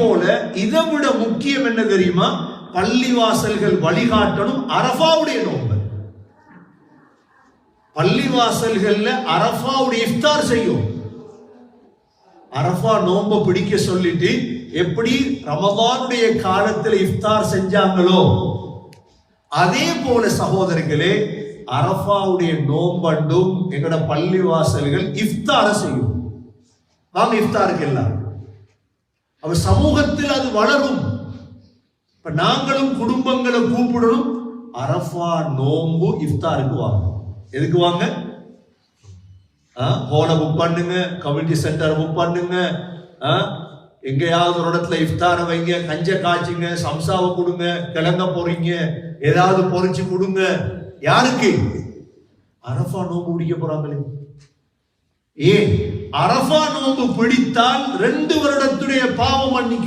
போல இதை விட முக்கியம் என்ன தெரியுமா? பள்ளிவாசல்கள் வழிகாட்டணும் அரஃபாவுடைய நோன்பு. பள்ளிவாசல்கள்ல அரஃபாவுடைய இஃப்தார் செய்யும். அரஃபா நோன்பை பிடிக்க சொல்லிட்டு எப்படி ரமதானுடைய காலத்தில் இஃப்தார் செஞ்சாங்களோ அதே போல சகோதரர்களே அரஃபாவுடைய நோன்பண்டும் எங்கட பள்ளிவாசல்கள் இஃப்தார செய்யும். வாங்க இஃப்தாருக்கு எல்லாம் அவ சமூகத்தில் அது வளரும். இப்ப நாங்களும் குடும்பங்களை கூப்பிடணும். அரஃபா நோன்பு இஃப்தாருக்கு வாங்க. எதுக்கு வாங்க? ஹோலை புக் பண்ணுங்க, கம்யூனிட்டி சென்டர் புக் பண்ணுங்க, எங்கேயாவது ஒரு இடத்துல இஃப்தார வைங்க, கஞ்ச காய்ச்சுங்க, சம்சாவை கொடுங்க, கிழங்க போறீங்க, ஏதாவது பொறிச்சு கொடுங்க. யாருக்கு? அரஃபா நோன்பு பிடிக்க போறாங்களே. ஏன் அரஃபா நோன்பு பிடித்தால் 2 வருடத்துடைய பாவம் மன்னிக்கும்.